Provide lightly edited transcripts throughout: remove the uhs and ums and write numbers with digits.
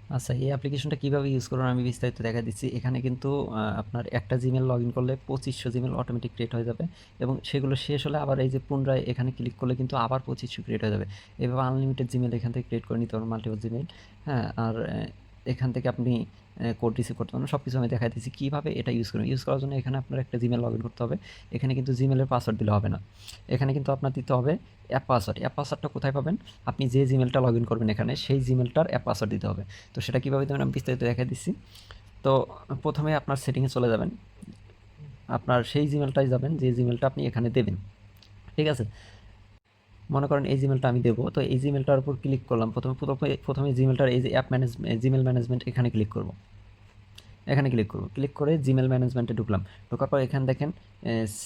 আচ্ছা, এই অ্যাপ্লিকেশনটা কীভাবে ইউজ করবেন আমি বিস্তারিত দেখা দিচ্ছি। এখানে কিন্তু আপনার একটা জিমেল লগ ইন করলে 2500 জিমেল অটোমেটিক ক্রিয়েট হয়ে যাবে এবং সেগুলো শেষ হলে আবার এই যে পুনরায় এখানে ক্লিক করলে কিন্তু আবার 2500 ক্রিয়েট হয়ে যাবে। এভাবে আনলিমিটেড জিমেল এখান থেকে ক্রিয়েট করে নিতে পারবেন, মাল্টিপল জিমেল। হ্যাঁ, আর এখান থেকে আপনি কোড রিসিভ করতে পারবেন। সব কিছু আমি দেখাই দিচ্ছি কীভাবে এটা ইউজ করবেন। ইউজ করার জন্য এখানে আপনার একটা জিমেল লগ ইন করতে হবে। এখানে কিন্তু জিমেলের পাসওয়ার্ড দিলে হবে না। এখানে কিন্তু আপনার দিতে হবে অ্যাপ পাসওয়ার্ড। অ্যাপ পাসওয়ার্ডটা কোথায় পাবেন? আপনি যে জিমেলটা লগ ইন করবেন এখানে সেই জিমেলটার অ্যাপ পাসওয়ার্ড দিতে হবে। তো সেটা কীভাবে দেবেন আমি বিস্তারিত দেখাই দিচ্ছি। তো প্রথমে আপনার সেটিংয়ে চলে যাবেন, আপনার সেই জিমেলটাই যাবেন যে জিমেলটা আপনি এখানে দেবেন, ঠিক আছে? মনে করেন এই জিমেলটা আমি দেবো, তো এই জিমেলটার উপর ক্লিক করলাম। প্রথমে জিমেলটার এই যে জিমেল ম্যানেজমেন্ট এখানে ক্লিক করব। এখানে ক্লিক করব, ক্লিক করে জিমেল ম্যানেজমেন্টে ঢুকলাম। ঢোকার পর এখানে দেখেন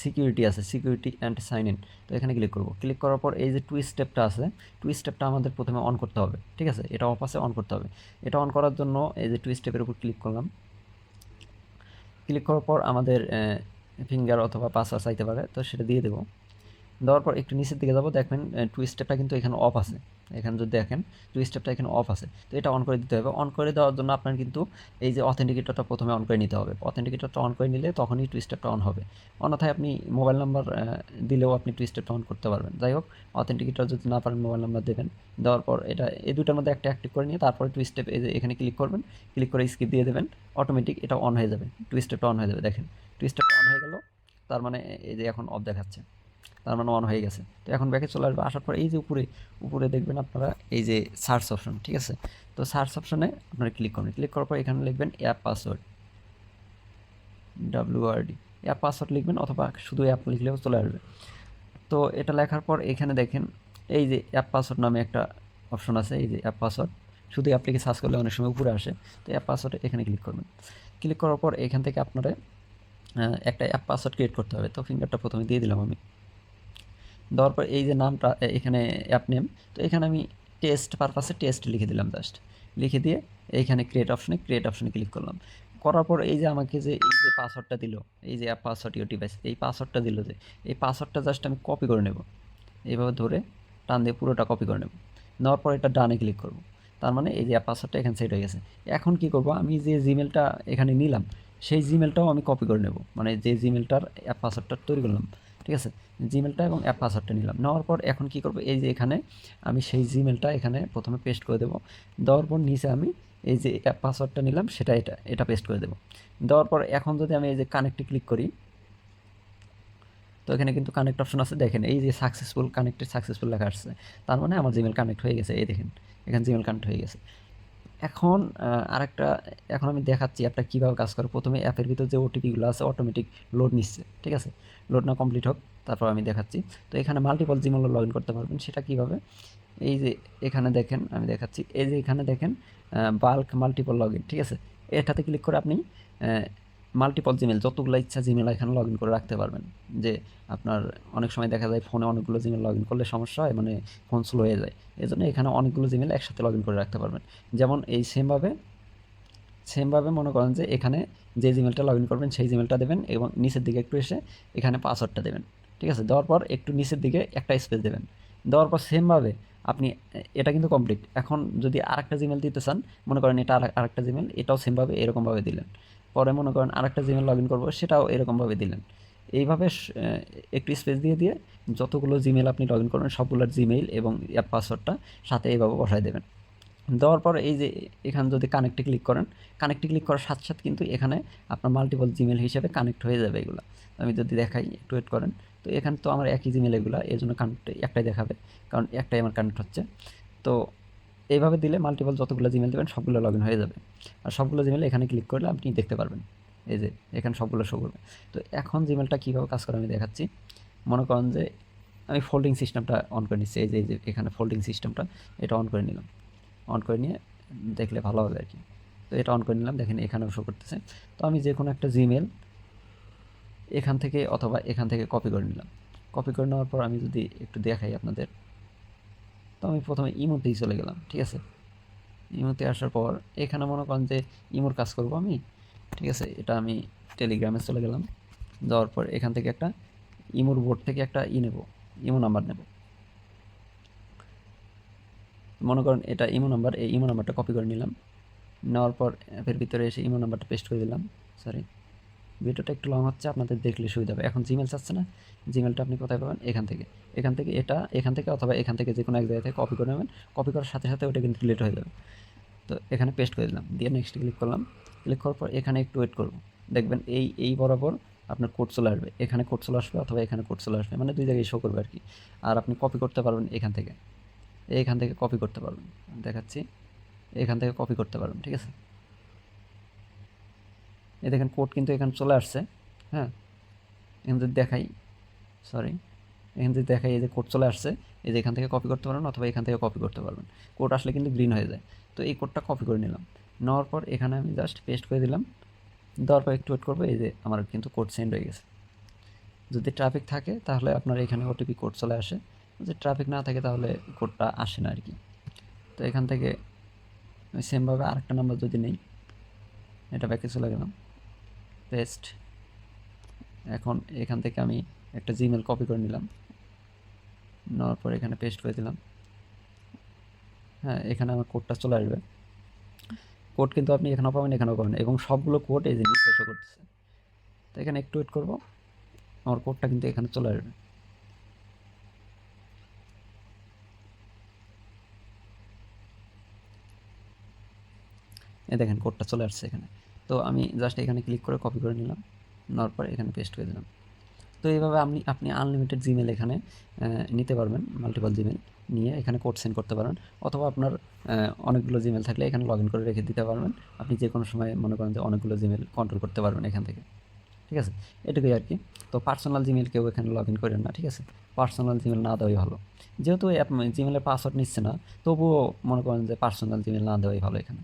সিকিউরিটি আছে, সিকিউরিটি অ্যান্ড সাইন ইন। তো এখানে ক্লিক করব। ক্লিক করার পর এই যে টু স্টেপটা আছে, টু স্টেপটা আমাদের প্রথমে অন করতে হবে, ঠিক আছে? এটা অফ আছে, অন করতে হবে। এটা অন করার জন্য এই যে টু স্টেপের উপর ক্লিক করলাম। ক্লিক করার পর আমাদের ফিঙ্গার অথবা পাসওয়ার্ড চাইতে পারে, তো সেটা দিয়ে দেবো। দেওয়ার পর একটু নিচের দিকে যাবো, দেখবেন টু স্টেপটা কিন্তু এখানে অফ আছে। এখানে যদি দেখেন টু স্টেপটা এখানে অফ আছে, তো এটা অন করে দিতে হবে। অন করে দেওয়ার জন্য আপনার কিন্তু এই যে অথেন্টিকেটরটা প্রথমে অন করে নিতে হবে। অথেন্টিকেটরটা অন করে নিলে তখনই টু স্টেপটা অন হবে। অন্যথায় আপনি মোবাইল নাম্বার দিলেও আপনি টু স্টেপটা অন করতে পারবেন। যাই হোক, অথেন্টিকেটর যদি না পারেন মোবাইল নাম্বার দেবেন। দেওয়ার পর এটা এই দুটার মধ্যে একটা অ্যাক্টিভ করে নিয়ে তারপরে টু স্টেপ এই যে এখানে ক্লিক করবেন। ক্লিক করে স্কিপ দিয়ে দেবেন, অটোমেটিক এটা অন হয়ে যাবে, টু স্টেপটা অন হয়ে যাবে। দেখেন টু স্টেপটা অন হয়ে গেল, তার মানে এই যে এখন অফ দেখাচ্ছে, তার মানে অন হয়ে গেছে। তো এখন ব্যাকে চলে আসবে। আসার পর এই যে উপরে উপরে দেখবেন আপনারা এই যে সার্চ অপশন, ঠিক আছে? তো সার্চ অপশনে আপনারা ক্লিক করবেন। ক্লিক করার পর এখানে লিখবেন app password, WRD app password লিখবেন, অথবা শুধু অ্যাপ লিখলেও চলে আসবে। তো এটা লেখার পর এখানে দেখেন এই যে অ্যাপ পাসওয়ার্ড নামে একটা অপশন আছে, এই যে অ্যাপ পাসওয়ার্ড। শুধু অ্যাপ লিখে সার্চ করলে অনেক সময় উপরে আসে। তো অ্যাপ পাসওয়ার্ডে এখানে ক্লিক করবেন। ক্লিক করার পর এখান থেকে আপনারা একটা অ্যাপ পাসওয়ার্ড ক্রিয়েট করতে হবে। তো ফিঙ্গারটা প্রথমে দিয়ে দিলাম আমি। দেওয়ার পর এই যে নামটা এখানে অ্যাপ নেম, তো এখানে আমি টেস্ট পারপাসে টেস্ট লিখে দিলাম জাস্ট। লিখে দিয়ে এইখানে ক্রিয়েট অপশনে ক্লিক করলাম। করার পর এই যে আমাকে যে এই যে পাসওয়ার্ডটা দিল, এই যে অ্যাপ পাসওয়ার্ড ইউর ডিভাইস, এই পাসওয়ার্ডটা দিল, যে এই পাসওয়ার্ডটা জাস্ট আমি কপি করে নেব। এইভাবে ধরে টান দিয়ে পুরোটা কপি করে নেব। নেওয়ার পর এটা ডানে ক্লিক করব। তার মানে এই যে অ্যাপ পাসওয়ার্ডটা এখানে সেট হয়ে গেছে। এখন কি করব, আমি যে জিমেলটা এখানে নিলাম সেই জিমেলটাও আমি কপি করে নেব, মানে যে জিমেলটার অ্যাপ পাসওয়ার্ডটা তৈরি করলাম, ঠিক আছে? জিমেলটা এবং অ্যাপ পাসওয়ার্ডটা নিলাম। নেওয়ার পর এখন কি করব, এই যে এখানে আমি সেই জিমেলটা এখানে প্রথমে পেস্ট করে দেবো। দেওয়ার পর নিচে আমি এই যে অ্যাপ পাসওয়ার্ডটা নিলাম সেটা এটা পেস্ট করে দেবো। দেওয়ার পর এখন যদি আমি এই যে কানেক্টে ক্লিক করি, তো এখানে কিন্তু কানেক্ট অপশন আছে। দেখেন এই যে সাকসেসফুল লেখা আসছে, তার মানে আমার জিমেল কানেক্ট হয়ে গেছে। এই দেখেন এখানে জিমেল কানেক্ট হয়ে গেছে। এখন আরেকটা, এখন আমি দেখাচ্ছি অ্যাপটা কীভাবে কাজ করে। প্রথমে অ্যাপের ভিতর যে ওটিপিগুলো আছে অটোমেটিক লোড নিচ্ছে, ঠিক আছে? লোড না কমপ্লিট হোক, তারপর আমি দেখাচ্ছি। তো এখানে মাল্টিপল জিমেলও লগ ইন করতে পারবেন। সেটা কীভাবে, এই যে এখানে দেখেন আমি দেখাচ্ছি। এই যে এখানে দেখেন বাল্ক মাল্টিপল লগ ইন, ঠিক আছে? এটাতে ক্লিক করে আপনি মাল্টিপল জিমেল যতগুলো ইচ্ছা জিমেল এখানে লগ ইন করে রাখতে পারবেন। যে আপনার অনেক সময় দেখা যায় ফোনে অনেকগুলো জিমেল লগ ইন করলে সমস্যা হয়, মানে ফোন স্লো হয়ে যায়। এই জন্য এখানে অনেকগুলো জিমেল একসাথে লগ ইন করে রাখতে পারবেন। যেমন এই সেমভাবে মনে করেন যে এখানে যে জিমেলটা লগ ইন করবেন সেই জিমেলটা দেবেন এবং নিচের দিকে একটু এসে এখানে পাসওয়ার্ডটা দেবেন, ঠিক আছে? দেওয়ার পর একটু নিচের দিকে একটা স্পেস দেবেন। দেওয়ার পর সেমভাবে আপনি এটা কিন্তু কমপ্লিট। এখন যদি আরেকটা জিমেল দিতে চান, মনে করেন এটা আরেকটা জিমেল, এটাও সেমভাবে এরকমভাবে দিলেন। পরে মনে করেন আরেকটা জিমেল লগ ইন করবো, সেটাও এরকমভাবে দিলেন। এইভাবে একটু স্পেস দিয়ে দিয়ে যতগুলো জিমেল আপনি লগ ইন করবেন সবগুলোর জিমেইল এবং অ্যাপ পাসওয়ার্ডটা সাথে এইভাবে বসায় দেবেন। দেওয়ার পর এই যে এখানে যদি কানেক্টে ক্লিক করেন, কানেক্টে ক্লিক করার সাথে সাথে কিন্তু এখানে আপনার মাল্টিপল জিমেল হিসেবে কানেক্ট হয়ে যাবে এগুলো। আমি যদি দেখাই, একটু ওয়েট করেন। তো এখানে তো আমার একই জিমেল এগুলো, এই জন্য কানেক্ট একটাই দেখাবে, কারণ একটাই আমার কানেক্ট হচ্ছে। তো এইভাবে দিলে মাল্টিপল যতগুলো জিমেল দেবেন সবগুলো লগ ইন হয়ে যাবে। আর সবগুলো জিমেল এখানে ক্লিক করলে আপনি দেখতে পারবেন, এই যে এখানে সবগুলো শো করবে। তো এখন জিমেলটা কীভাবে কাজ করে আমি দেখাচ্ছি। মনে করেন যে আমি ফোল্ডিং সিস্টেমটা অন করে নিচ্ছি, এই যে এখানে ফোল্ডিং সিস্টেমটা এটা অন করে নিলাম। অন করে নিয়ে দেখলে ভালো হবে আর কি। তো এটা অন করে নিলাম, দেখেন এখানেও শো করতেছে। তো আমি যে কোনো একটা জিমেল এখান থেকে অথবা এখান থেকে কপি করে নিলাম। কপি করে নেওয়ার পর আমি যদি একটু দেখাই আপনাদের, তো আমি প্রথমে ইমোতেই চলে গেলাম, ঠিক আছে? ইমোতে আসার পর এখানে মনে করেন যে ইমোর কাজ করব আমি, ঠিক আছে? এটা আমি টেলিগ্রামে চলে গেলাম। যাওয়ার পর এখান থেকে একটা ইমোর বোর্ড থেকে একটা নেব, ইমো নাম্বার নেব। মনে করেন এটা ইমো নাম্বার, এই ইমো নাম্বারটা কপি করে নিলাম। নেওয়ার পর অ্যাপের ভিতরে এসে ইমো নাম্বারটা পেস্ট করে দিলাম। সরি, ভিডিওটা একটু লং হচ্ছে, আপনাদের দেখলে সুবিধা হবে। এখন জিমেল চাচ্ছে না, জিমেলটা আপনি কোথায় পাবেন? এখান থেকে এটা এখান থেকে অথবা এখান থেকে যে কোনো এক জায়গা থেকে কপি করে নেবেন। কপি করার সাথে সাথে ওটা কিন্তু ডিলিট হয়ে যাবে। তো এখানে পেস্ট করে দিলাম, দিয়ে নেক্সট ক্লিক করলাম। ক্লিক করার পর এখানে একটু ওয়েট করব, দেখবেন এই বরাবর আপনার কোড চলে আসবে। এখানে কোড চলে আসবে অথবা এখানে কোড চলে আসবে, মানে দুই জায়গায় শো করবে আর কি। আর আপনি কপি করতে পারবেন এখান থেকে কপি করতে পারবেন। দেখাচ্ছি, এখান থেকে কপি করতে পারবেন, ঠিক আছে। এই দেখেন কোড কিন্তু এখানে চলে আসছে। হ্যাঁ, এখান যদি দেখাই, সরি, এখান থেকে দেখাই, এই যে কোড চলে আসছে, এই যে এখান থেকে কপি করতে পারবেন অথবা এখান থেকে কপি করতে পারবেন। কোড আসলে কিন্তু গ্রিন হয়ে যায়। তো এই কোডটা কপি করে নিলাম, নেওয়ার পর এখানে আমি জাস্ট পেস্ট করে দিলাম। দেওয়ার পর একটু ওয়েট করবো, এই যে আমার কিন্তু কোড সেন্ড হয়ে গেছে। যদি ট্রাফিক থাকে তাহলে আপনার এখানে ওটিপি কোড চলে আসে, যদি ট্রাফিক না থাকে তাহলে কোডটা আসে না আর কি। তো এখান থেকে সেমভাবে আরেকটা নাম্বার যদি নেই, এটা ব্যাকে চলে গেলাম, পেস্ট। এখন এখান থেকে আমি একটা জিমেল কপি করে নিলাম, নেওয়ার পর এখানে পেস্ট করে দিলাম। হ্যাঁ, এখানে আমার কোডটা চলে আসবে। কোড কিন্তু আপনি এখানেও পাবেন, এখানেও পাবেন, এবং সবগুলো কোড এই যে নিচে শো করতেছে। তো এখানে একটু ওয়েট করবো, আমার কোডটা কিন্তু এখানে চলে আসবে। এই দেখেন কোডটা চলে আসছে এখানে। তো আমি জাস্ট এখানে ক্লিক করে কপি করে নিলাম, নেওয়ার পর এখানে পেস্ট করে দিলাম। তো এইভাবে আপনি আনলিমিটেড জিমেল এখানে নিতে পারবেন, মাল্টিপল জিমেল নিয়ে এখানে কোড সেন্ড করতে পারেন, অথবা আপনার অনেকগুলো জিমেল থাকলে এখানে লগ ইন করে রেখে দিতে পারবেন। আপনি যে কোনো সময় মনে করেন যে অনেকগুলো জিমেল কন্ট্রোল করতে পারবেন এখান থেকে, ঠিক আছে। এটুকুই আর কি। তো পার্সোনাল জিমেল কেউ এখানে লগ ইন করেন না, ঠিক আছে। পার্সোনাল জিমেল না দেওয়াই ভালো, যেহেতু জিমেলের পাসওয়ার্ড নিচ্ছে না, তবুও মনে করেন যে পার্সোনাল জিমেল না দেওয়াই ভালো এখানে।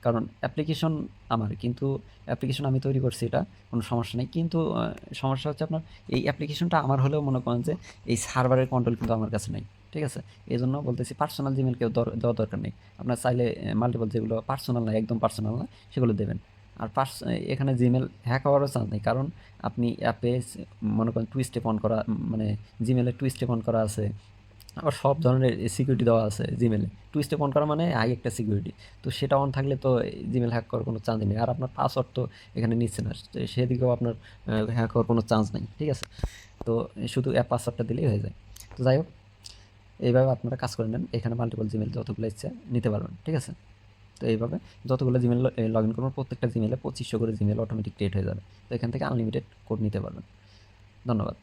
কারণ অ্যাপ্লিকেশন আমার, কিন্তু অ্যাপ্লিকেশন আমি তৈরি করছি, এটা কোনো সমস্যা নেই। কিন্তু সমস্যা হচ্ছে আপনার এই অ্যাপ্লিকেশনটা আমার হলেও মনে করেন যে এই সার্ভারের কন্ট্রোল কিন্তু আমার কাছে নেই, ঠিক আছে। এই জন্য বলতেছি পার্সোনাল জিমেল কেউ দেওয়া দরকার নেই। আপনার চাইলে মাল্টিপল যেগুলো পার্সোনাল না, একদম পার্সোনাল না, সেগুলো দেবেন। আর এখানে জিমেল হ্যাক হওয়ারও চান্স নেই, কারণ আপনি অ্যাপে মনে করেন টু স্টেপ অন করা, মানে জিমেলে টু স্টেপ অন করা আছে, আবার সব ধরনের সিকিউরিটি দেওয়া আছে জিমেলে। টু স্টেপ অন করা মানে হাই একটা সিকিউরিটি। তো সেটা অন থাকলে তো জিমেল হ্যাক করার কোনো চান্স নেই। আর আপনার পাসওয়ার্ড তো এখানে নিচ্ছে না, তো সেদিকেও আপনার হ্যাক হওয়ার কোনো চান্স নেই, ঠিক আছে। তো শুধু অ্যাপ পাসওয়ার্ডটা দিলেই হয়ে যায়। তো যাই হোক, এইভাবে আপনারা কাজ করে নেন, এখানে মাল্টিপল জিমেল যতগুলো ইচ্ছে নিতে পারবেন, ঠিক আছে। তো এইভাবে যতগুলো জিমেল লগ ইন করবেন, প্রত্যেকটা জিমেলে 2500 করে জিমেল অটোমেটিক ক্রিয়েট হয়ে যাবে। তো এখান থেকে আনলিমিটেড কোড নিতে পারবেন। ধন্যবাদ।